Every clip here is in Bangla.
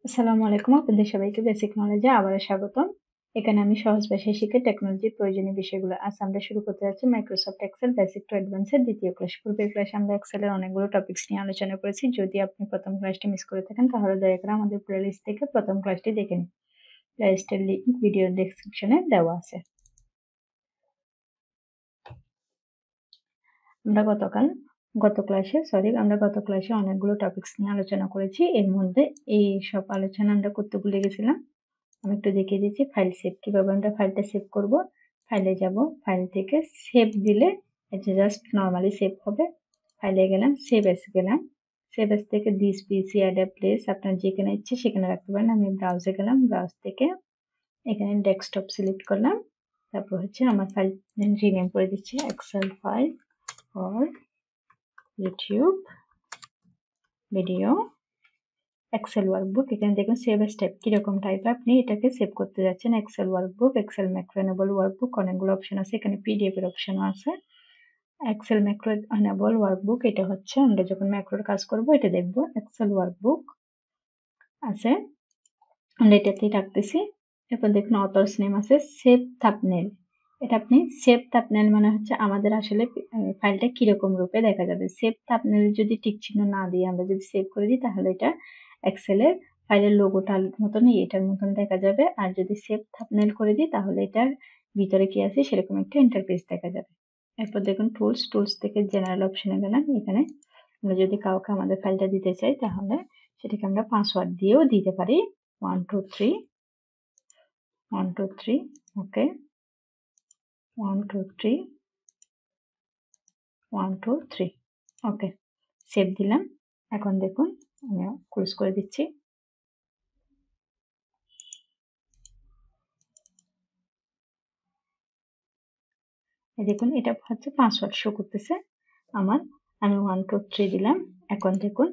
আসসালামু আলাইকুম। আপনাদের সবাইকে বেসিক নলেজে আবারও স্বাগতম। এখানে আমি সহজ ভাষায় শিখে টেকনোলজির প্রয়োজনীয় বিষয়গুলো। আজ আমরা শুরু করতে যাচ্ছি Microsoft Excel basic to advance এর ২য় ক্লাস। পূর্বের ক্লাসে আমরা এক্সেলের অনেকগুলো টপিকস নিয়ে আলোচনা করেছি। যদি আপনি ১ম ক্লাসটি মিস করে থাকেন তাহলে দয়া করে আমাদের প্লেলিস্ট থেকে ১ম ক্লাসটি দেখে নিন। প্লেলিস্টের লিংক ভিডিও ডেসক্রিপশনে দেওয়া আছে। আমরা গত ক্লাসে অনেকগুলো টপিকস নিয়ে আলোচনা করেছি। এর মধ্যে এই সব আলোচনা আমরা করতে ভুলে গেছিলাম। আমি একটু দেখিয়ে দিচ্ছি ফাইল সেভ কিভাবে আমরা ফাইলটা সেভ করব। ফাইলে যাব, ফাইল থেকে সেভ দিলে এটা জাস্ট নরমালি সেভ হবে। ফাইলে গেলাম, সেভ এস গেলাম, সেভ এস থেকে this PC add a place আপনার যেখানে ইচ্ছে সেখানে রাখতে পারেন। আমি ব্রাউজে গেলাম, ব্রাউজ থেকে এখানে ডেস্কটপ সিলেক্ট করলাম। তারপর হচ্ছে আমার ফাইল রিনেম করে দিচ্ছি Excel file for YouTube video Excel workbook. এখানে দেখুন সেভ এস টাইপ কিরকম টাইপ আপনি এটাকে সেভ করতে যাচ্ছেন। Excel workbook, Excel macro enable workbook, অনেকগুলো অপশন আছে। এখানে পিডিএফ এর অপশনও আছে। এক্সেল ম্যাক্রো এনেবল ওয়ার্কবুক এটা হচ্ছে আমরা যখন ম্যাক্রোর কাজ করব এটা দেখব। এক্সেল ওয়ার্কবুক আছে, আমরা এটাতেই রাখতেছি। এরপর দেখুন অথরস নেম আছে সেভ থাম্বনেল। এটা আপনি সেভ থাম্বনেল মানে হচ্ছে আমাদের আসলে ফাইলটা কিরকম রূপে দেখা যাবে। সেভ থাম্বনেল যদি টিক চিহ্ন না দিয়ে আমরা যদি সেভ করে দিই তাহলে এটা এক্সেলের ফাইলের লোগোটার মতনই এটার মতন দেখা যাবে। আর যদি সেভ থাম্বনেল করে দিই তাহলে এটার ভিতরে কি আছে সেরকম একটা ইন্টারফেস দেখা যাবে। এরপর দেখুন টুলস থেকে জেনারেল অপশনে গেলাম। এখানে আমরা যদি কাউকে আমাদের ফাইলটা দিতে চাই তাহলে সেটাকে আমরা পাসওয়ার্ড দিয়েও দিতে পারি। 1 2 3 1 2 3 ওকে 1 2 3 1 2 3 ওকে সেভ দিলাম। এখন দেখুন আমি ক্লোজ করে দিচ্ছি। এই দেখুন এটা হচ্ছে পাসওয়ার্ড শো করতেছে আমার। আমি 1 2 3 দিলাম। এখন দেখুন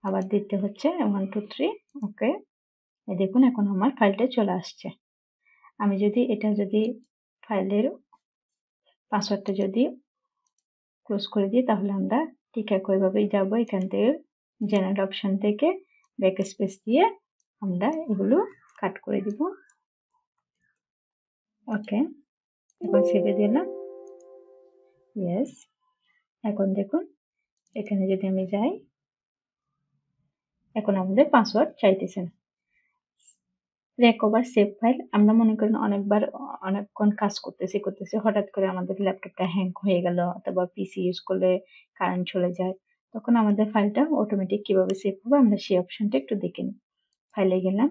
আবার দিতে হচ্ছে 1 2 3 ওকে। এই দেখুন এখন আমার ফাইলটা চলে আসছে। আমি যদি ফাইলের পাসওয়ার্ডটা যদি ক্লোজ করে দিই তাহলে আমরা ঠিক একইভাবেই যাব। এখান থেকে জেনারেল অপশন থেকে ব্যাক স্পেস দিয়ে আমরা এগুলো কাট করে দিব। ওকে এখন সেভে দিলাম। ইয়েস। এখন দেখুন এখানে যদি আমি যাই এখন আমাদের পাসওয়ার্ড চাইতেছে না। রেকভার সেভ ফাইল আমরা মনে করেন অনেকক্ষণ কাজ করতেছি হঠাৎ করে আমাদের ল্যাপটপটা হ্যাং হয়ে গেল অথবা পিসি ইউজ করলে কারেন্ট চলে যায়, তখন আমাদের ফাইলটা অটোমেটিক কিভাবে সেভ হবে আমরা সেই অপশনটা একটু দেখে নিই। ফাইলে গেলাম,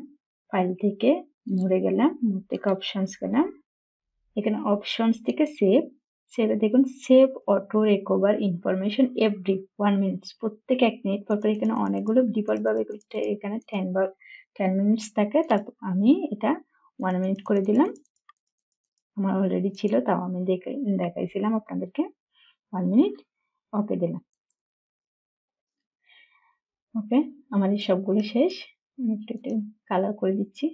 ফাইল থেকে মোরে গেলাম, মোর থেকে অপশনস গেলাম। এখানে অপশনস থেকে সেভে দেখুন save auto recover information every 1 minutes, প্রত্যেক 1 মিনিট পর এখানে অনেকগুলো ডিফল্ট ভাবে এখানে 10 মিনিটস থাকে। তারপর আমি এটা 1 মিনিট করে দিলাম। আমার অলরেডি ছিল তাও আমি দেখাইছিলাম আপনাদেরকে 1 মিনিট ওকে দিলাম। ওকে আমার এই সবগুলো শেষ। আমি একটু কালার করে দিচ্ছি।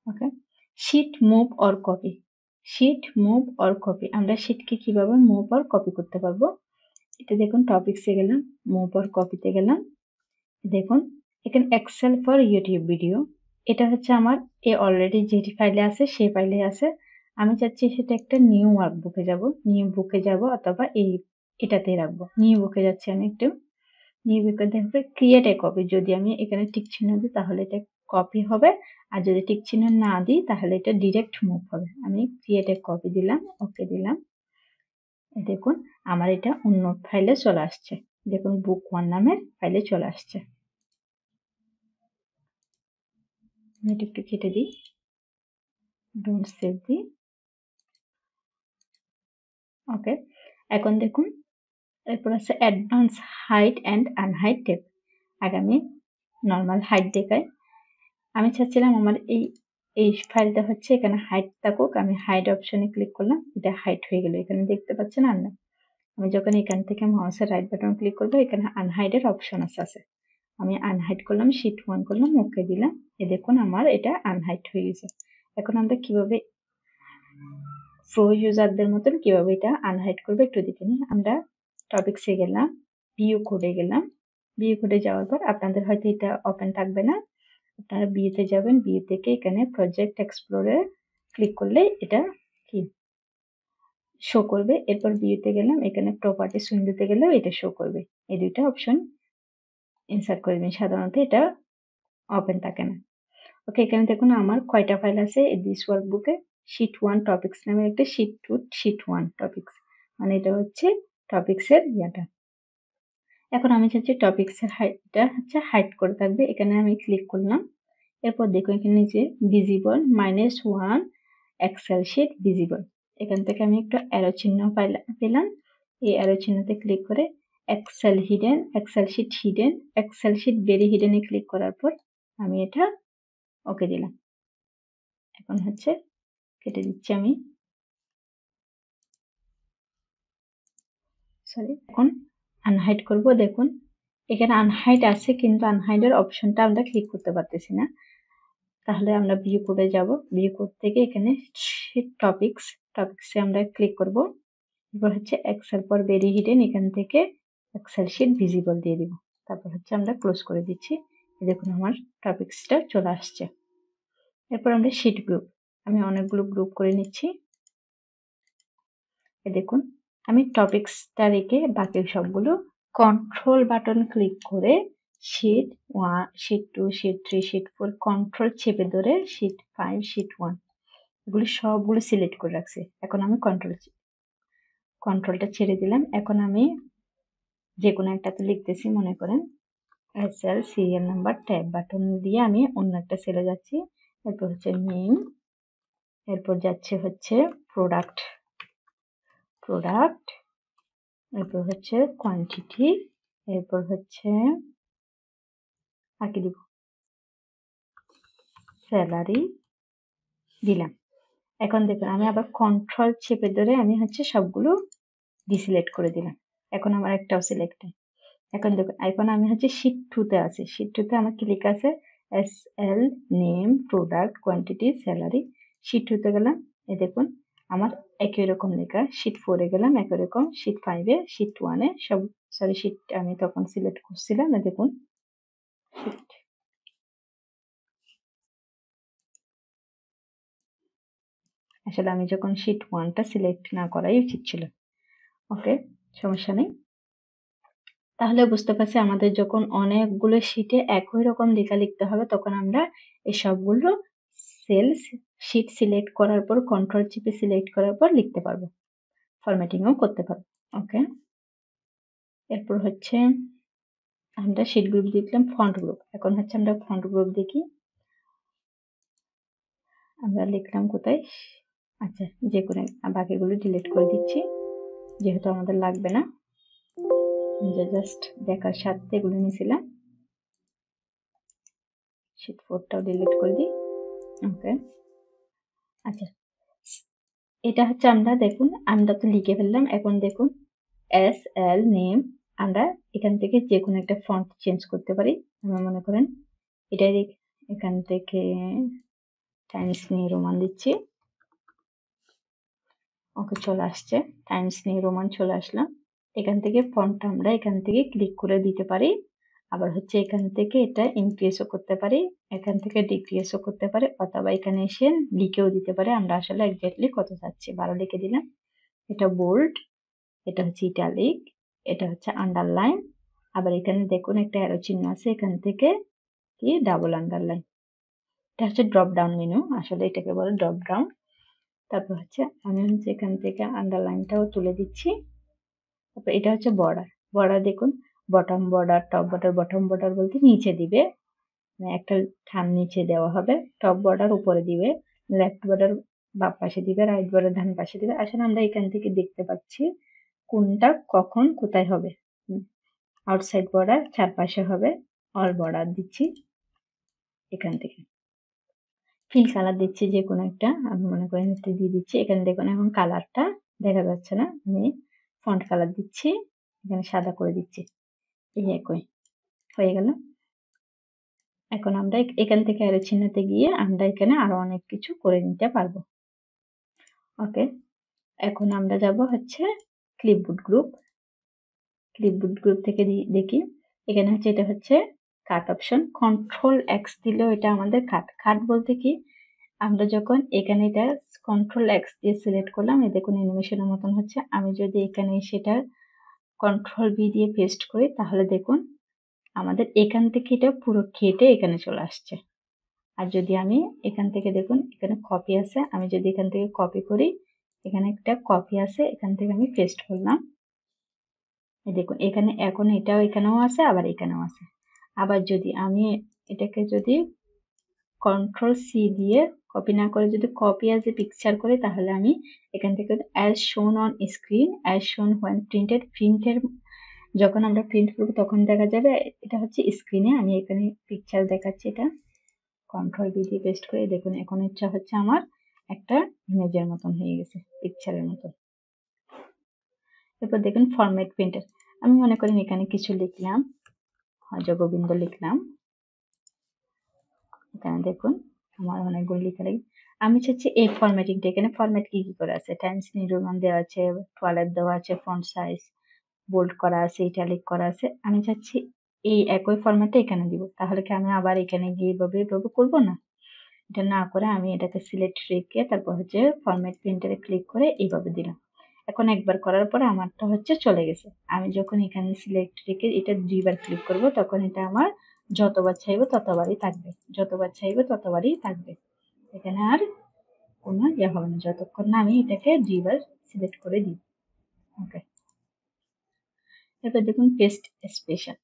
Okay sheet move or copy, sheet move or copy আমরা শিটকে কিভাবে মুভ অর কপি করতে পারবো। এটা দেখুন টপিকসে গেলাম, মুভ অর কপিতে গেলাম। দেখুন এখানে এক্সেল ফর ইউটিউব ভিডিও এটা হচ্ছে আমার অলরেডি যে ফাইলে আছে সেই ফাইলে আছে। আমি চাচ্ছি সেটা একটা নিউ ওয়ার্কবুকে যাব অথবা এটাতে রাখবো। নিউ বুকে যাচ্ছি আমি একটু। নিউ বুকে দেখবে ক্রিয়েট এ কপি, যদি আমি এখানে টিক চিহ্ন দিই তাহলে এটা কপি হবে, আর যদি টিক চিহ্ন না দিই তাহলে এটা ডিরেক্ট মুভ হবে। আমি ক্রিয়েট এ কপি দিলাম, ওকে দিলাম। দেখুন আমার এটা অন্য ফাইলে চলে আসছে। দেখুন বুক 1 নামের ফাইলে চলে আসছে। এটা একটু কেটে দিই, ডোন্ট সেভ দিই। ওকে এখন দেখুন এরপর আছে advance hide and unhide tab. আগে আমি নর্মাল হাইট দেখাই। আমি চাচ্ছিলাম আমার এই ফাইলটা হচ্ছে এখানে হাইট থাকুক। আমি হাইট অপশনে ক্লিক করলাম, এটা হাইট হয়ে গেল। এখানে দেখতে পাচ্ছেন আর না। আমি যখন এখান থেকে মাউসের রাইট বাটন ক্লিক করবো এখানে আনহাইডের অপশন আছে। আমি আনহাইড করলাম, শিট 1 করলাম, ওকে দিলাম। দেখুন আমার এটা আনহাইড হয়ে গেছে। এখন আমরা কিভাবে প্রো ইউজারদের মতন কিভাবে এটা আনহাইড করবো একটু দেখে নিই। আমরা টপিকসে গেলাম, ভিউ কোডে গেলাম, ভিউ কোডে যাওয়ার পর আপনাদের হয়তো এটা ওপেন থাকবে না, আপনারা ভিউতে যাবেন, ভিউ থেকে এখানে প্রজেক্ট এক্সপ্লোরে ক্লিক করলে এটা কি শো করবে। এরপর ভিউতে গেলাম, এখানে প্রপার্টিস উইন্ডোতে গেলেও এটা শো করবে। এই দুইটা অপশন ইনসার্ট করে দিন, সাধারণত এটা ওপেন থাকে না। ওকে, এখানে দেখুন আমার কয়টা ফাইল আছে দিস ওয়ার্কবুকে। শিট 1 টপিকস নামে একটা, শিট 2 শিট 1 টপিকস, মানে এটা হচ্ছে টপিকস এর ইয়াটা। এখন আমি চাচ্ছি টপিকস এর হাইটটা হচ্ছে হাইড করে থাকবে, এখানে আমি ক্লিক করলাম। এরপর দেখুন এখানে নিচে ভিজিবল -1 এক্সেল শিট ভিজিবল, এখান থেকে আমি একটু অ্যারো চিহ্ন পেলাম। এই অ্যারো চিহ্নতে ক্লিক করে Excel hidden, Excel sheet hidden, Excel sheet very হিডেনে ক্লিক করার পর আমি এটা ওকে দিলাম। এখন হচ্ছে কেটে দিচ্ছি আমি, সরি। এখন আনহাইড করব, দেখুন এখানে আনহাইড আছে কিন্তু আনহাইডের অপশনটা আমরা ক্লিক করতে পারতেছি না। তাহলে আমরা ভিউ কোডে যাব, ভিউ কোড থেকে এখানে শিট টপিক্সে আমরা ক্লিক করব। এরপর হচ্ছে এক্সেল ফর ভেরি হিডেন, এখান থেকে এক্সেল শিট ভিজিবল দিয়ে দিব। তারপর হচ্ছে আমরা ক্লোজ করে দিচ্ছি। দেখুন আমার টপিক্সটা চলে আসছে। এরপর আমরা শিট গ্রুপ, আমি অনেকগুলো গ্রুপ করে নিচ্ছি। দেখুন আমি টপিক্সটা রেখে বাকি সবগুলো কন্ট্রোল বাটন ক্লিক করে sheet 1, sheet 2, sheet 3, sheet 4 control চেপে ধরে শিট 5, শিট 1 এগুলো সবগুলো সিলেক্ট করে রাখছি। এখন আমি কন্ট্রোলটা ছেড়ে দিলাম। এখন আমি যে কোনো একটাতে লিখতেছি, মনে করেন SL serial number tab button দিয়ে আমি অন্য একটা সেলে যাচ্ছি। এরপর হচ্ছে নেম, এরপর যাচ্ছে হচ্ছে প্রোডাক্ট, এরপর হচ্ছে কোয়ান্টিটি, এরপর হচ্ছে আর কি দিব, স্যালারি দিলাম। এখন দেখুন আমি আবার কন্ট্রোল চেপে ধরে আমি হচ্ছে সবগুলো ডিসিলেক্ট করে দিলাম। এখন আমার একটাও সিলেক্ট নেই। এখন দেখুন এখন আমি হচ্ছে শিট 2 তে আছি। শিট 2 তে আমার কি লেখা আছে, SL name product quantity salary. Sheet 2 তে গেলাম, এই দেখুন আমার একই রকম লেখা। শিট 4 এ গেলাম একই রকম, শিট 5 এ, শিট 1 এ সব, সরি শিট আমি তখন সিলেক্ট করছিলাম না, দেখুন শিট, আসলে আমি যখন শিট 1 টা সিলেক্ট না করাই উচিত ছিল। ওকে, সমস্যা নেই। তাহলে বুঝতে পারছি আমাদের যখন অনেকগুলো শিটে একই রকম লেখা লিখতে হবে তখন আমরা এই সবগুলো শিট সিলেক্ট করার পর কন্ট্রোল চিপে সিলেক্ট করার পর লিখতে পারবো, ফরম্যাটিংও করতে পারবো। ওকে, এরপর হচ্ছে আমরা শিট গ্রুপ দেখলাম, ফন্ট গ্রুপ। এখন হচ্ছে আমরা ফন্ট গ্রুপ দেখি। আমরা লিখলাম কোথায়, আচ্ছা যে কোনো বাকিগুলো ডিলিট করে দিচ্ছি যেহেতু আমাদের লাগবে না, জাস্ট দেখার স্বার্থে এগুলো নিয়েছিলাম। শিট 4 টাও ডিলিট করে দিই। ওকে, আচ্ছা এটা হচ্ছে আমরা দেখুন আমরা তো লিখে ফেললাম। এখন দেখুন এস এল নেম, আমরা এখান থেকে যে কোনো একটা ফন্ট চেঞ্জ করতে পারি। আমরা মনে করেন এটাই এখান থেকে টাইমস নিউ রোমান দিচ্ছি। ওকে, চলে আসছে টাইমস নিউ রোমান, চলে আসলাম। এখান থেকে ফন্টটা আমরা এখান থেকে ক্লিক করে দিতে পারি। আবার হচ্ছে এখান থেকে এটা ইনক্রিজও করতে পারি, এখান থেকে ডিক্রিজও করতে পারি, অথবা এখানে এসে লিখেও দিতে পারি আমরা আসলে এক্স্যাক্টলি কত চাচ্ছি। 12 লিখে দিলাম। এটা বোল্ড, এটা হচ্ছে ইটালিক, এটা হচ্ছে আন্ডারলাইন। আবার এখানে দেখুন একটা অ্যারো চিহ্ন আছে, এখান থেকে কি ডাবল আন্ডারলাইন, এটা হচ্ছে ড্রপ ডাউন মেনু, আসলে এটাকে বলে ড্রপ ডাউন। তারপর হচ্ছে আমি হচ্ছে এখান থেকে আন্ডারলাইনটাও তুলে দিচ্ছি। তারপর এটা হচ্ছে বর্ডার, বর্ডার দেখুন bottom border, top border. Bottom border বলতে নিচে দিবে, একটা থাম নিচে দেওয়া হবে, টপ বর্ডার উপরে দিবে, লেফট বর্ডার বাম পাশে দিবে, রাইট বর্ডার ডান পাশে দিবে। আসলে আমরা এখান থেকে দেখতে পাচ্ছি কোনটা কখন কোথায় হবে। আউটসাইড বর্ডার চারপাশে হবে, অল বর্ডার দিচ্ছি এখান থেকে। ফিল কালার দিচ্ছি যে কোনো একটা, আমি মনে করেন একটু দিয়ে দিচ্ছি। এখানে দেখুন এখন কালারটা দেখা যাচ্ছে না, আমি ফন্ট কালার দিচ্ছি, এখানে সাদা করে দিচ্ছি, এই একই হয়ে গেল। এখন আমরা এখান থেকে অ্যারো চিহ্নতে গিয়ে আমরা এখানে আরো অনেক কিছু করে নিতে পারবো। ওকে, এখন আমরা যাব হচ্ছে ক্লিপবোর্ড গ্রুপ। ক্লিপবোর্ড গ্রুপ থেকে দেখি এখানে হচ্ছে এটা হচ্ছে কাট অপশন, কন্ট্রোল এক্স দিলেও এটা আমাদের কাট। কাট বলতে কি, আমরা যখন এখানে এটা কন্ট্রোল এক্স দিয়ে সিলেক্ট করলাম, এই দেখুন অ্যানিমেশনের মতন হচ্ছে। আমি যদি এখানে সেটা কন্ট্রোল বি দিয়ে পেস্ট করি, তাহলে দেখুন আমাদের এখান থেকে এটা পুরো কেটে এখানে চলে আসছে। আর যদি আমি এখান থেকে, দেখুন এখানে কপি আছে, আমি যদি এখান থেকে কপি করি, এখানে একটা কপি আছে, এখান থেকে আমি পেস্ট করলাম, দেখুন এখানে এখন এটাও এখানেও আছে, আবার এখানেও আছে। আবার যদি আমি এটাকে যদি কন্ট্রোল সি দিয়ে কপি না করে যদি কপি অ্যাজ এ পিকচার করি, তাহলে আমি এখান থেকে অ্যাজ শোন অন স্ক্রিন, অ্যাজ শোন হোয়েন প্রিন্টেড, প্রিন্টের যখন আমরা প্রিন্ট করবো তখন দেখা যাবে। এটা হচ্ছে স্ক্রিনে, আমি এখানে পিকচার দেখাচ্ছি, এটা কন্ট্রোল বি দিয়ে পেস্ট করে, দেখুন এখন ইচ্ছা হচ্ছে আমার একটা ইমেজের মতন হয়ে গেছে, পিকচারের মতন। এরপর দেখুন ফরম্যাট প্রিন্টার, আমি মনে করেন এখানে কিছু লিখলাম, জগবিন্দ লিখলাম, এখানে দেখুন আমার অনেকগুলো লেখা লাগে। আমি চাচ্ছি এই ফরম্যাটিংটা, এখানে ফরম্যাট কি কি করে আছে, টাইমস নিউ রোমান দেওয়া আছে, টুয়েলভ দেওয়া আছে, ফন্ট সাইজ বোল্ড করা আছে, ইটালিক করা আছে। আমি চাচ্ছি এই একই ফরম্যাটে এখানে দিব, তাহলে কি আমি আবার এখানে গিয়ে এভাবে করবো না। এটা না করে আমি এটাকে সিলেক্ট রেখে তারপর হচ্ছে ফরম্যাট প্রিন্টারে ক্লিক করে এইভাবে দিলাম। এখন একবার করার পরে আমারটা হচ্ছে চলে গেছে। আমি যখন এখানে সিলেক্ট রেখে এটা দুইবার ক্লিক করব, তখন এটা আমার যতবার চাইবো ততবারই থাকবে, যতবার চাইবো ততবারই থাকবে। এখানে আর কোনো ইয়ে হবে না, যতক্ষণ না আমি এটাকে দুইবার সিলেক্ট করে দিই। ওকে, এরপর দেখুন পেস্ট স্পেশাল।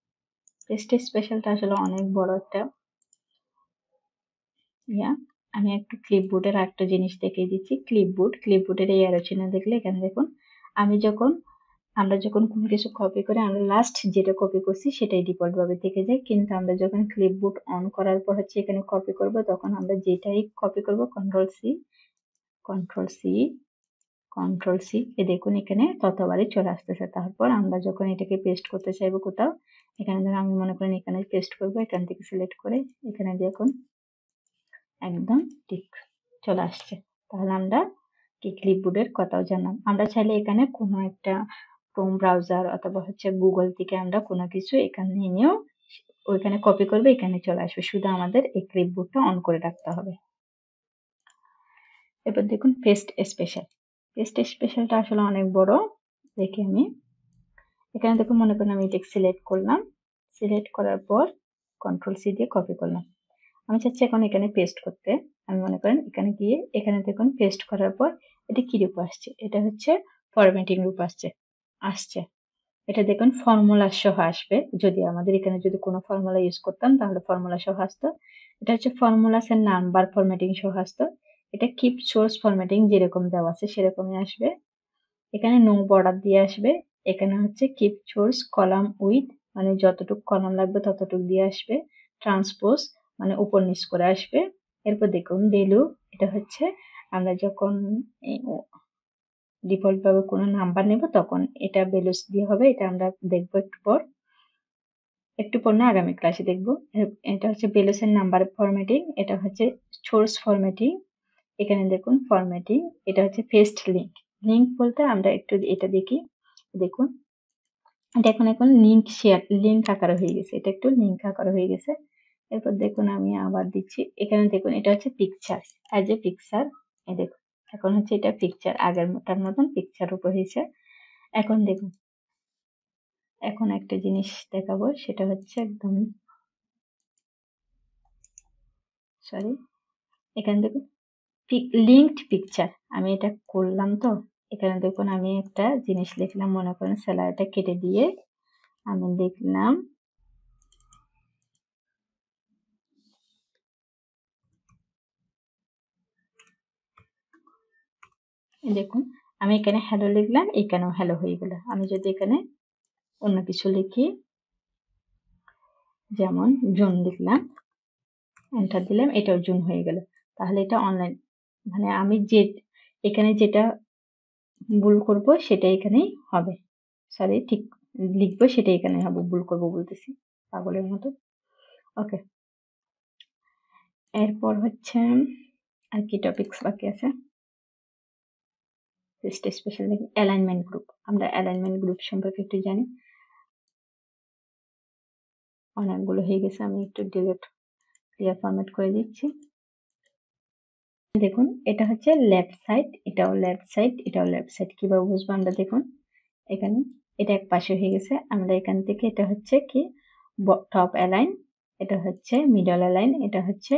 পেস্ট স্পেশালটা আসলে অনেক বড় একটা ইয়া। আমি একটু ক্লিপবোর্ডের একটা জিনিস দেখিয়ে দিচ্ছি। ক্লিপবোর্ডের এই অ্যারো চিহ্ন দেখলে এখানে দেখুন, আমরা যখন কোনো কিছু কপি করে, আমরা লাস্ট যেটা কপি করছি সেটাই ডিফল্ট ভাবে থেকে যায়, কিন্তু আমরা যখন ক্লিপবোর্ড অন করার পর হচ্ছে এখানে কপি করব, তখন আমরা যেটাই কপি করব control C, control C, control C, এ দেখুন এখানে ততবারই চলে আসতেছে। তারপর আমরা যখন এটাকে পেস্ট করতে চাইবো কোথাও, এখানে ধরুন আমি মনে করেন এখানে পেস্ট করব, এখান থেকে সিলেক্ট করে এখানে দেখুন একদম ঠিক চলে আসছে। তাহলে আমরা কি ক্লিপবোর্ডের কথাও জানলাম। আমরা চাইলে এখানে কোনো একটা ক্রোম ব্রাউজার অথবা হচ্ছে গুগল থেকে আমরা কোনো কিছু এখানে নিয়েও ওইখানে কপি করবে, এখানে চলে আসবে, শুধু আমাদের এই ক্লিপবোর্ডটা অন করে রাখতে হবে। এবার দেখুন পেস্ট স্পেশাল। পেস্ট স্পেশালটা আসলে অনেক বড়, দেখি আমি এখানে দেখুন, মনে করেন আমি এটা সিলেক্ট করলাম, সিলেক্ট করার পর কন্ট্রোল সি দিয়ে কপি করলাম। আমি চাচ্ছি এখন এখানে পেস্ট করতে, আমি মনে করেন এখানে গিয়ে এখানে দেখুন পেস্ট করার পর এটা কি রূপ আসছে, এটা হচ্ছে ফরম্যাটিং রূপ আসছে আসছে এটা দেখুন ফর্মুলা সহ আসবে, যদি আমাদের এখানে যদি কোনো ফর্মুলা ইউজ করতাম তাহলে ফর্মুলা সহ আসতো। এটা হচ্ছে ফর্মুলাস এর নাম্বার ফরম্যাটিং সহ আসতো। এটা কিপ সোর্স ফরম্যাটিং যেরকম দেওয়া আছে সেরকমই আসবে। এখানে নো বর্ডার দিয়ে আসবে। এখানে হচ্ছে কিপ সোর্স কলাম উইথ, মানে যতটুকু কলাম লাগবে ততটুকু দিয়ে আসবে। ট্রান্সপোজ মানে উপর নিচ করে আসবে। এরপর দেখুন ভ্যালু, এটা হচ্ছে আমরা যখন ডিফল্ট ভাবে কোনো নাম্বার নেব তখন এটা ভ্যালুস দিয়ে হবে, এটা আমরা দেখবো একটু পর না আগামী ক্লাসে দেখবো। এটা হচ্ছে ভ্যালুস এর নাম্বার ফরম্যাটিং, এটা হচ্ছে সোর্স ফরম্যাটিং। এখানে দেখুন ফরম্যাটিং, এটা হচ্ছে পেস্ট লিঙ্ক। লিঙ্ক বলতে আমরা একটু এটা দেখি, দেখুন এটা এখন লিঙ্ক শেয়ার, লিঙ্ক আকারে হয়ে গেছে, এটা একটু লিঙ্ক আকারে হয়ে গেছে। এরপর দেখুন আমি আবার দিচ্ছি, এখানে দেখুন এটা হচ্ছে পিকচার, অ্যাজ এ পিকচার, এই দেখুন এখন হচ্ছে এটা পিকচার, আগের মতন পিকচার উপর হয়েছে। এখন দেখুন, এখন একটা জিনিস দেখাবো, সেটা হচ্ছে একদম সরি, এখানে দেখুন লিঙ্কড পিকচার, আমি এটা করলাম তো। এখানে দেখুন আমি একটা জিনিস লিখলাম, মনে করেন স্যালারিটা কেটে দিয়ে আমি লিখলাম দেখুন আমি এখানে হ্যালো লিখলাম, এখানেও হ্যালো হয়ে গেল। আমি যদি এখানে অন্য কিছু লিখি, যেমন জুন লিখলাম, এন্টার দিলাম, এটাও জুন হয়ে গেল। তাহলে এটা অনলাইন, মানে আমি যে এখানে যেটা ভুল করব সেটা এখানেই হবে, সরি ঠিক লিখবো সেটা এখানে হবে, ভুল করব বলতেছি পাগলের মতো। ওকে, এরপর হচ্ছে আর কি টপিকস বাকি আছে, স্পেশাল অ্যালাইনমেন্ট গ্রুপ। আমরা অ্যালাইনমেন্ট গ্রুপ সম্পর্কে একটু জানি। অনেকগুলো হয়ে গেছে, আমি একটু ডিলিট ক্লিয়ার ফরম্যাট করে দিচ্ছি। দেখুন এটা হচ্ছে লেফট সাইড, এটাও লেফট সাইড, এটাও লেফট সাইড। কিভাবে বুঝবো আমরা? দেখুন এখানে এটা এক পাশে হয়ে গেছে, আমরা এখান থেকে এটা হচ্ছে কি টপ অ্যালাইন, এটা হচ্ছে মিডল অ্যালাইন, এটা হচ্ছে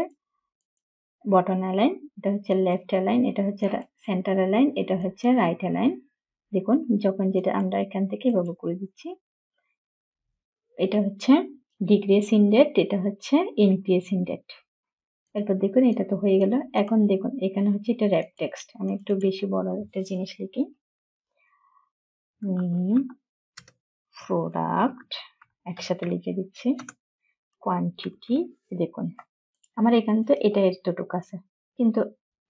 বটম অ্যালাইন, এটা হচ্ছে লেফট অ্যালাইন, এটা হচ্ছে সেন্টার অ্যালাইন, এটা হচ্ছে রাইট অ্যালাইন। দেখুন যখন যেটা আমরা এখান থেকে এভাবে করে দিচ্ছি, এটা হচ্ছে ডিক্রিজ ইন্ডেট, এটা হচ্ছে ইনক্রিজ ইন্ডেট। এরপর দেখুন এটা তো হয়ে গেল। এখন দেখুন এখানে হচ্ছে এটা র‍্যাপ টেক্সট। আমি একটু বেশি বড় একটা জিনিস লিখি, প্রোডাক্ট একসাথে লিখে দিচ্ছি, কোয়ান্টিটি। দেখুন আমার এখানে তো এটা এতটুকু আছে, কিন্তু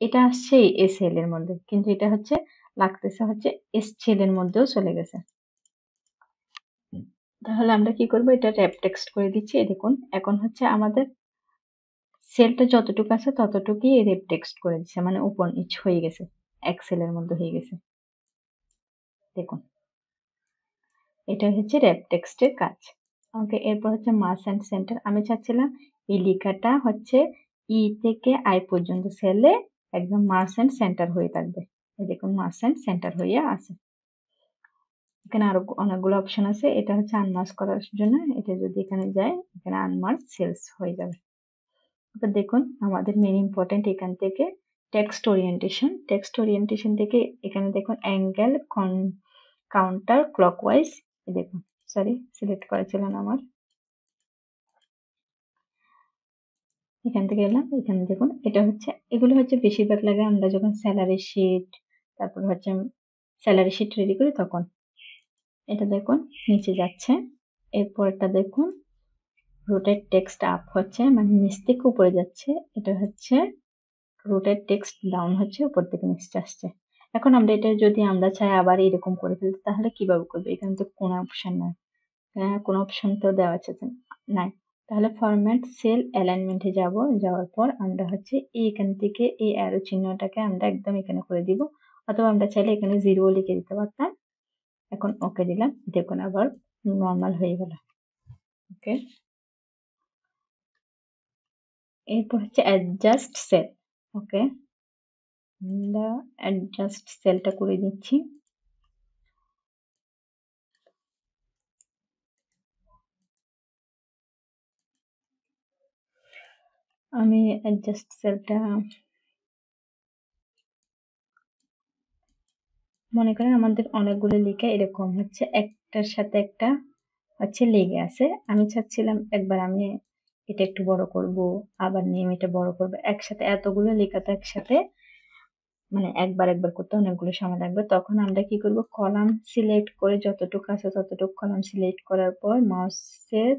এটা আসছে এস এল এর মধ্যে, কিন্তু এটা হচ্ছে লাগতেছে হচ্ছে এস সেল এর মধ্যেও চলে গেছে। তাহলে আমরা কি করব? এটা র‍্যাপ টেক্সট করে দিচ্ছি। দেখুন এখন হচ্ছে আমাদের সেলটা যতটুকু আছে ততটুকুই র‍্যাপ টেক্সট করে দিচ্ছে, মানে উপর নিচ হয়ে গেছে, এক্সেল এর মধ্যে হয়ে গেছে। দেখুন এটা হচ্ছে র‍্যাপ টেক্সটের কাজ। ওকে, এরপর হচ্ছে মার্জ এন্ড সেন্টার। আমি চাচ্ছিলাম এই লেখাটা হচ্ছে ই থেকে আই পর্যন্ত সেলে একদম মার্জ এন্ড সেন্টার হয়ে থাকবে। এই দেখুন মার্জ এন্ড সেন্টার হয়ে আছে। এখানে আরো অনেকগুলো অপশন আছে। এটা হচ্ছে আনমার্জ করার জন্য, এটা যদি এখানে যায় এখানে আনমার্জ সেলস হয়ে যাবে। এবার দেখুন আমাদের মেইন ইম্পর্টেন্ট এখান থেকে টেক্সট ওরিয়েন্টেশন। টেক্সট ওরিয়েন্টেশন থেকে এখানে দেখুন অ্যাঙ্গেল কাউন্টার ক্লকওয়াইজ। দেখুন সরি সিলেক্ট করা ছিল না আমার, এখান থেকে এলাম। এখানে দেখুন এটা হচ্ছে, এগুলো হচ্ছে বেশিরভাগ লাগে আমরা যখন স্যালারি শিট, তারপর হচ্ছে স্যালারি শিট রেডি করি তখন। এটা দেখুন নিচে যাচ্ছে। এরপরটা দেখুন রোটেট টেক্সট আপ হচ্ছে, মানে নিচ থেকে উপরে যাচ্ছে। এটা হচ্ছে রোটেট টেক্সট ডাউন হচ্ছে, উপর থেকে নিচে আসছে। এখন আমরা এটা যদি আমরা চাই আবার এরকম করে ফেলতে, তাহলে কিভাবে করবো? এখানে তো কোনো অপশন নাই, কোনো অপশন তো দেওয়া আছে নাই। তাহলে ফরম্যাট সেল অ্যালাইনমেন্টে যাব, যাওয়ার পর আমরা হচ্ছে এইখান থেকে এই অ্যারো চিহ্নটাকে আমরা একদম এখানে করে দিব, অথবা আমরা চাইলে এখানে 0 লিখে দিতে পারতাম। এখন ওকে দিলাম, দেখুন আবার নর্মাল হয়ে গেল। ওকে, এরপর হচ্ছে অ্যাডজাস্ট সেল। ওকে, আমরা অ্যাডজাস্ট সেলটা করে দিচ্ছি। আমি অ্যাডজাস্ট সেলটা মনে করেন আমাদের অনেকগুলো লেখা এরকম হচ্ছে একটার সাথে একটা হচ্ছে লেগে আছে। আমি চাচ্ছিলাম একবার আমি এটা একটু বড় করব, আবার নেম এটা বড় করব, একসাথে এতগুলো লেখা তো একসাথে মানে একবার করতে অনেকগুলো সময় লাগবে। তখন আমরা কি করব? কলাম সিলেক্ট করে যতটুকু আছে ততটুকু কলাম সিলেক্ট করার পর মাউসের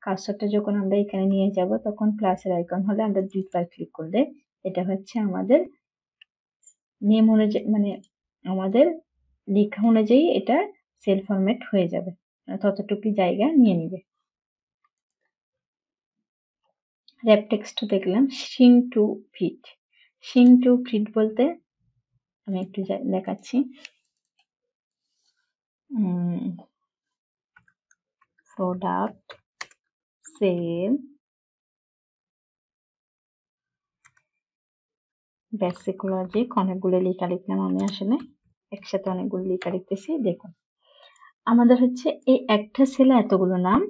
কার্সরটা যখন আমরা এখানে নিয়ে যাব, তখন প্লাসের আইকন হলে আমরা দুইবার ক্লিক করলে এটা হচ্ছে আমাদের নেম অনুযায়ী, মানে আমাদের লেখা অনুযায়ী এটা সেল ফরম্যাট হয়ে যাবে, ততটুকু জায়গা নিয়ে নিবে। র‍্যাপ টেক্সট দেখলাম শিং টু ফিট। শিং টু ফিট বলতে আমি একটু দেখাচ্ছি। প্রোডাক্ট সেল বেসিক লজিক, অনেকগুলো লেখা লিখলাম আমি, আসলে একসাথে অনেকগুলো লেখা লিখতেছি। দেখুন আমাদের হচ্ছে এই একটা সেলে এতগুলো নাম,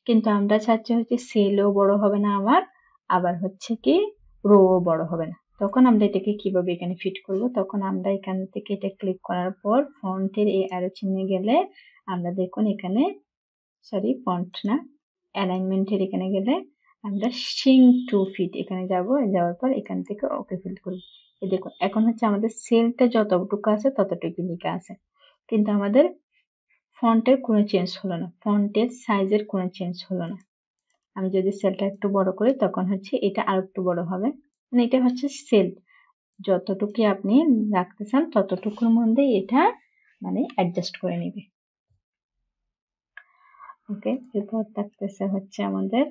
কিন্তু আমরা চাচ্ছি হচ্ছে সেলও বড় হবে না আমার, আবার হচ্ছে কি রো বড় হবে না। তখন আমরা এটাকে কিভাবে এখানে ফিট করব? তখন আমরা এখান থেকে এটা ক্লিক করার পর ফন্টের এই অ্যারো চিহ্নে গেলে আমরা দেখুন এখানে, সরি ফন্ট না, অ্যালাইনমেন্টের এখানে গেলে আমরা শিং টু ফিট এখানে যাব, যাওয়ার পর এখান থেকে ওকে ফিল করব। এই দেখুন এখন হচ্ছে আমাদের সেলটা যতটুকু আছে ততটুকু লেখা আছে, কিন্তু আমাদের ফন্টের কোনো চেঞ্জ হলো না, ফন্টের সাইজের কোনো চেঞ্জ হলো না। আমি যদি সেলটা একটু বড় করি তখন হচ্ছে এটা আর একটু বড় হবে, মানে এটা হচ্ছে সেল যতটুকু আপনি রাখতে চান ততটুকুর মধ্যে এটা মানে অ্যাডজাস্ট করে নেবে। ওকে, এরপর থাকতেছে হচ্ছে আমাদের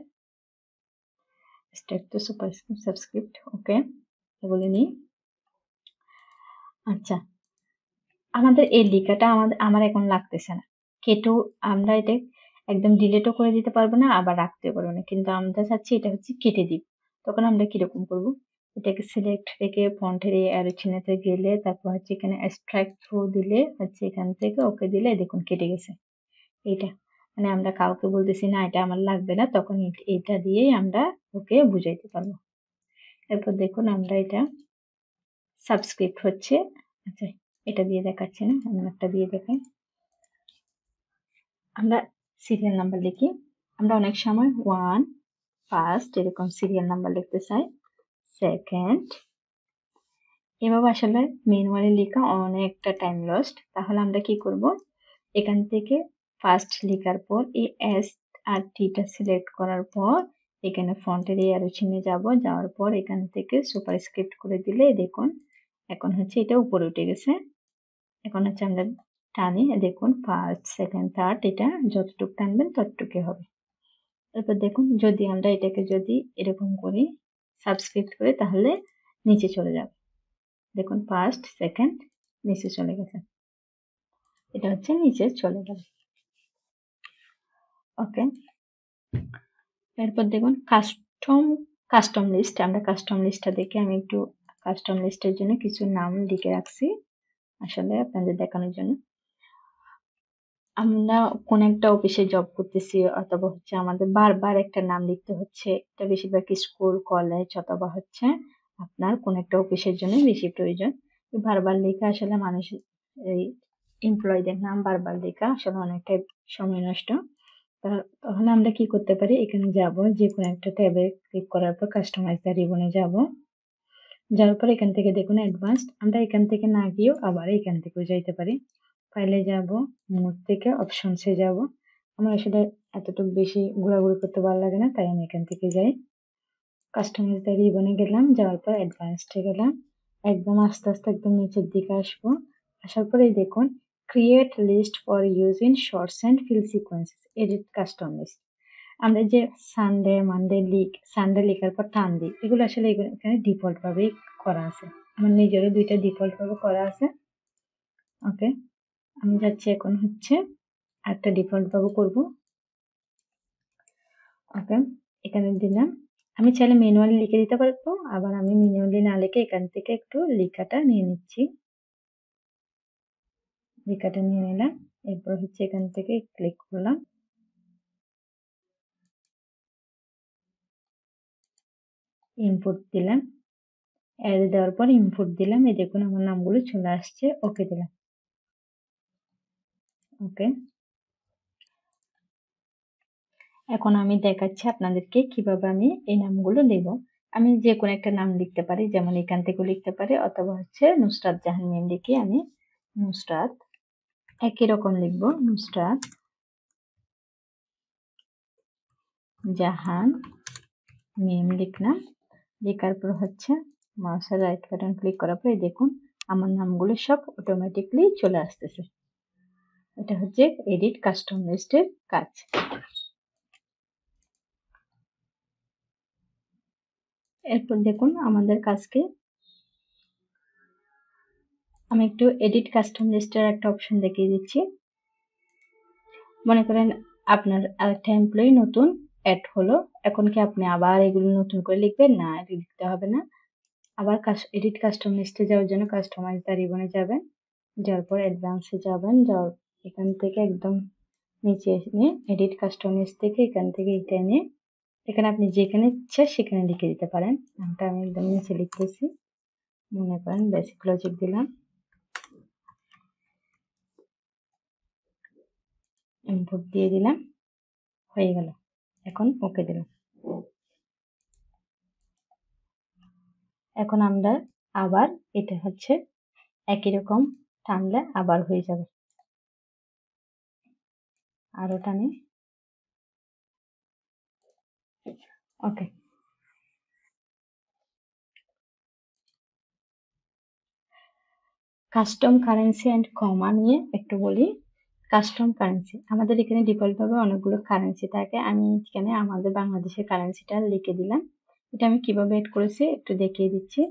স্টেপ টু সাবস্ক্রিপ্ট। ওকে, এগুলো নিই। আচ্ছা, আমাদের এই লেখাটা আমার এখন লাগতেছে না, কেটু আমরা এটা একদম ডিলিটও করে দিতে পারবো না, আবার রাখতেও পারবো না। কিন্তু আমরা চাচ্ছি এটা হচ্ছে কেটে দিব। তখন আমরা কিরকম করব? এটাকে সিলেক্ট রেখে ফন্টের এই অ্যারো চিহ্নতে গেলে তারপর হচ্ছে এখানে এক্সট্রাক্ট থ্রু দিলে হচ্ছে এখান থেকে ওকে দিলে দেখুন কেটে গেছে। এইটা মানে আমরা কাউকে বলতেছি না এটা আমার লাগবে না, তখন এটা দিয়েই আমরা ওকে বুঝাইতে পারবো। এরপর দেখুন আমরা এটা সাবস্ক্রিপ্ট হচ্ছে, আচ্ছা এটা দিয়ে দেখাচ্ছি না, আমি একটা দিয়ে দেখাই। আমরা সিরিয়াল নাম্বার লিখি। আমরা অনেক সময় 1 ফার্স্ট এরকম সিরিয়াল নাম্বার লিখতে চাই, সেকেন্ড। এভাবে আসলে ম্যানুয়ালি লেখা অনেকটা টাইম লস্ট। তাহলে আমরা কি করব? এখান থেকে ফার্স্ট লেখার পর এই এস আর টিটা সিলেক্ট করার পর এখানে ফন্টের এই অ্যারো চিহ্নে যাব, যাওয়ার পর এখান থেকে সুপারস্ক্রিপ্ট করে দিলে দেখুন এখন হচ্ছে এটা উপরে উঠে গেছে। এখন হচ্ছে আমরা টানি, দেখুন ফার্স্ট সেকেন্ড থার্ড এটা যতটুকু টানবেন ততটুকু হবে। তারপর দেখুন যদি আমরা এটাকে যদি এরকম করি সাবস্ক্রিপ্ট করে তাহলে নিচে চলে যাবে। দেখুন ফার্স্ট সেকেন্ড নিচে চলে গেছে, এটা হচ্ছে নিচে চলে গেল। ওকে, এরপর দেখুন কাস্টম লিস্ট। আমরা কাস্টম লিস্টটা দেখে আমি একটু কাস্টম লিস্টের জন্য কিছু নাম লিখে রাখছি আসলে আপনাদের দেখানোর জন্য। আমরা কোন একটা অফিসে জব করতেছি অথবা হচ্ছে আমাদের বারবার একটা নাম লিখতে হচ্ছে, এটা বেশিরভাগ স্কুল কলেজ অথবা হচ্ছে আপনার কোন একটা অফিসের জন্য বেশি প্রয়োজন। বারবার লেখা আসলে মানুষ এই এমপ্লয়ীদের নাম বারবার লেখা আসলে অনেকটাই সময় নষ্ট। তাহলে আমরা কি করতে পারি? এখানে যাব, যে কোনো একটা ট্যাবে ক্লিক করার পর কাস্টমাইজ দ্য রিবনে যাব, যাওয়ার পর এখান থেকে দেখুন অ্যাডভান্সড। আমরা এখান থেকে না গিয়েও আবার এখান থেকেও যাইতে পারি। ফাইলে যাব, মোড থেকে অপশনসে যাব। আমার আসলে এতটুকু বেশি ঘোরাঘুরি করতে ভালো লাগে না, তাই আমি এখান থেকে যাই। কাস্টমাইজ দ্য রিবনে গেলাম, যাওয়ার পর অ্যাডভান্সডে গেলাম, একদম আস্তে আস্তে একদম নিচের দিকে আসবো। আসার পরে দেখুন create list for use in sorts and fill sequences, edit custom list. আমরা যে সানডে মানডে সানডে লেখার পর টান দিই, এগুলো আসলে এখানে ডিফল্ট ভাবেই করা আছে। আমার নিজেরও দুইটা ডিফল্ট ভাবে করা আছে। ওকে, আমি যাচ্ছি এখন হচ্ছে একটা ডিফল্ট ভাবে করব। ওকে, এখানে দিলাম। আমি চাইলে ম্যানুয়ালি লিখে দিতে পারবো, আবার আমি ম্যানুয়ালি না লিখে এখান থেকে একটু লেখাটা নিয়ে নিচ্ছি। লেখাটা নিয়ে নিলাম, এরপর হচ্ছে এখান থেকে ক্লিক করলাম, ইনপুট দিলাম, অ্যাড দেওয়ার পর ইনপুট দিলাম, এই দেখুন আমার নামগুলো চলে আসছে। ওকে দিলাম। ওকে, এখন আমি দেখাচ্ছি আপনাদেরকে কিভাবে আমি এই নামগুলো দেব। আমি যে কোনো একটা নাম লিখতে পারি, যেমন এখান থেকেও লিখতে পারি অথবা হচ্ছে নুসরাত জাহান মিম লিখে আমি নুসরাত, একই রকম লিখবো নুসরাত জাহান মিম লিখলাম। লেখার পর হচ্ছে মাউসের রাইট বাটন ক্লিক করার পরে দেখুন আমার নামগুলো সব অটোমেটিকলি চলে আসতেছে। এটা হচ্ছে এডিট কাস্টম লিস্টের কাজ। এরপর দেখুন আমাদের কাজকে আমি একটু এডিট কাস্টম লিস্টের একটা অপশন দেখিয়ে দিচ্ছি। মনে করেন আপনার আরেকটা এমপ্লয়ি নতুন অ্যাড হলো, এখন কি আপনি আবার এগুলো নতুন করে লিখবেন? না, এটা লিখতে হবে না। আবার এডিট কাস্টম লিস্টে যাওয়ার জন্য কাস্টমাইজ দ্য রিবনে যাবেন, যাওয়ার পর অ্যাডভান্সে যাবেন, যাওয়ার এখান থেকে একদম নিচে নিয়ে এডিট কাস্টম লিস্ট থেকে এখান থেকে এটা নিয়ে এখানে আপনি যেখানে ইচ্ছা সেখানে লিখে দিতে পারেন। নামটা আমি একদম নিচে লিখতেছি, মনে করেন বেসিক লজিক দিলাম, ইনপুট দিয়ে দিলাম, হয়ে গেল। এখন ওকে দিলাম। এখন আমরা আবার এটা হচ্ছে একই রকম টানলে আবার হয়ে যাবে। আরো টানি, ওকে। কাস্টম কারেন্সি অ্যান্ড কমা নিয়ে একটু বলি। কাস্টম কারেন্সি আমাদের এখানে ডিফল্ট ভাবে অনেকগুলো কারেন্সি থাকে, আমি এখানে আমাদের বাংলাদেশের কারেন্সিটা লিখে দিলাম। এটা আমি কিভাবে এড করেছি একটু দেখিয়ে দিচ্ছি।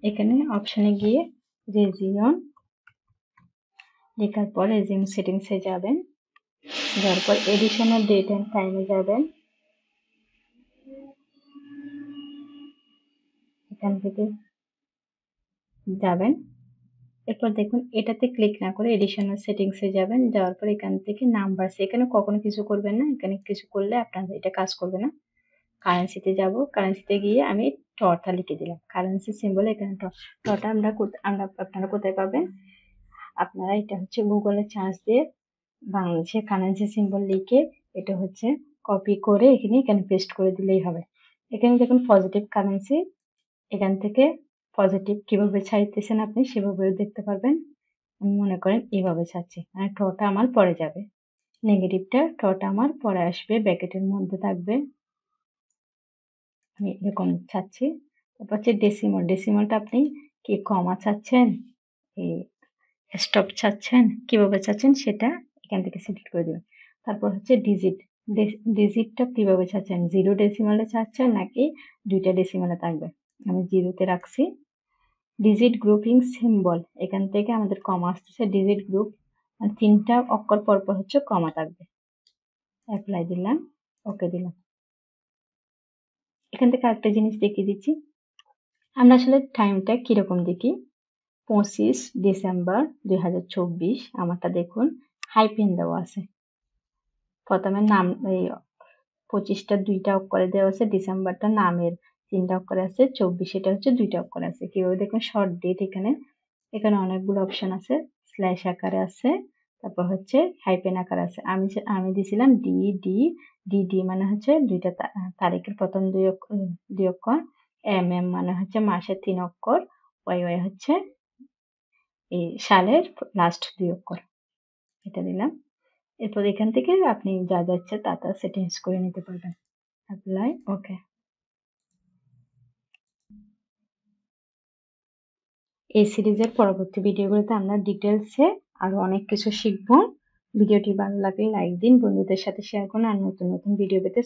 এখানে অপশনে গিয়ে রিজিয়ন লেখার পর রেজিউম সেটিংসে যাবেন, যাওয়ার পর এডিশনাল ডেট অ্যান্ড টাইমে যাবেন। এখান থেকে যাবেন, এরপর দেখুন এটাতে ক্লিক না করে এডিশনাল সেটিংসে যাবেন, যাওয়ার পর এখান থেকে নাম্বারস, এখানে কখনো কিছু করবেন না, এখানে কিছু করলে আপনার এটা কাজ করবে না। কারেন্সিতে যাব, কারেন্সিতে গিয়ে আমি টটা লিখে দিলাম, কারেন্সি সিম্বল এখানে টটা আপনারা কোথায় পাবেন? আপনারা এটা হচ্ছে গুগলে সার্চ দিয়ে বাংলাদেশের কারেন্সি সিম্বল লিখে এটা হচ্ছে কপি করে এখানে পেস্ট করে দিলেই হবে। এখানে দেখুন পজিটিভ কারেন্সি, এখান থেকে পজিটিভ কিভাবে চাইতেছেন আপনি সেভাবে দেখতে পারবেন। আমি মনে করেন এইভাবে চাচ্ছি, মানে টটা আমার পরে যাবে, নেগেটিভটা টটা আমার পরে আসবে, ব্র্যাকেটের মধ্যে থাকবে, আমি এরকম চাচ্ছি। তারপর হচ্ছে ডেসিমাল, ডেসিমালটা আপনি কি কমা চাচ্ছেন, এই স্টপ চাচ্ছেন, কিভাবে চাচ্ছেন সেটা এখান থেকে সিলেক্ট করে দেবেন। তারপর হচ্ছে ডিজিট, ডিজিটটা কিভাবে চাচ্ছেন, 0 ডেসিমালে চাচ্ছেন নাকি 2টা ডেসিমালে থাকবে, আমি 0তে রাখছি। ডিজিট গ্রুপিং সিম্বল, এখান থেকে আমাদের কমা আসতেছে, ডিজিট গ্রুপ 3টা অক্ষর পরপর হচ্ছে কমা থাকবে। অ্যাপ্লাই দিলাম, ওকে দিলাম। এখান থেকে আরেকটা জিনিস দেখিয়ে দিচ্ছি, আমরা আসলে টাইমটা কিরকম দেখি। 25 ডিসেম্বর 2024, আমারটা দেখুন হাইপেন দেওয়া আছে, প্রথমে নাম এই 25টা 2টা অক্ষরে দেওয়া আছে, ডিসেম্বরটা নামের 3টা অক্ষরে আছে, 24 এটা হচ্ছে 2টা অক্ষরে আছে। কিভাবে দেখুন, শর্ট ডেট, এখানে অনেকগুলো অপশন আছে, স্ল্যাশ আকারে আছে, তারপর হচ্ছে হাইপেন আকারে আছে। আমি দিছিলাম ডি ডি ডি ডি মানে হচ্ছে 2টা তারিখের প্রথম 2 অক্ষর, এম এম মানে হচ্ছে মাসের 3 অক্ষর, ওয়াই ওয়াই হচ্ছে এই সালের লাস্ট 2 অক্ষর, এটা দিলাম। এরপর এখান থেকে আপনি যা যা ইচ্ছে তা সেটিংস করে নিতে পারবেন। অ্যাপ্লাই, ওকে। এই সিরিজের পরবর্তী ভিডিওগুলোতে আমরা ডিটেলসে আরো অনেক কিছু শিখব। ভিডিওটি ভালো লাগলে লাইক দিন, বন্ধুদের সাথে শেয়ার করুন, আর নতুন নতুন ভিডিও পেতে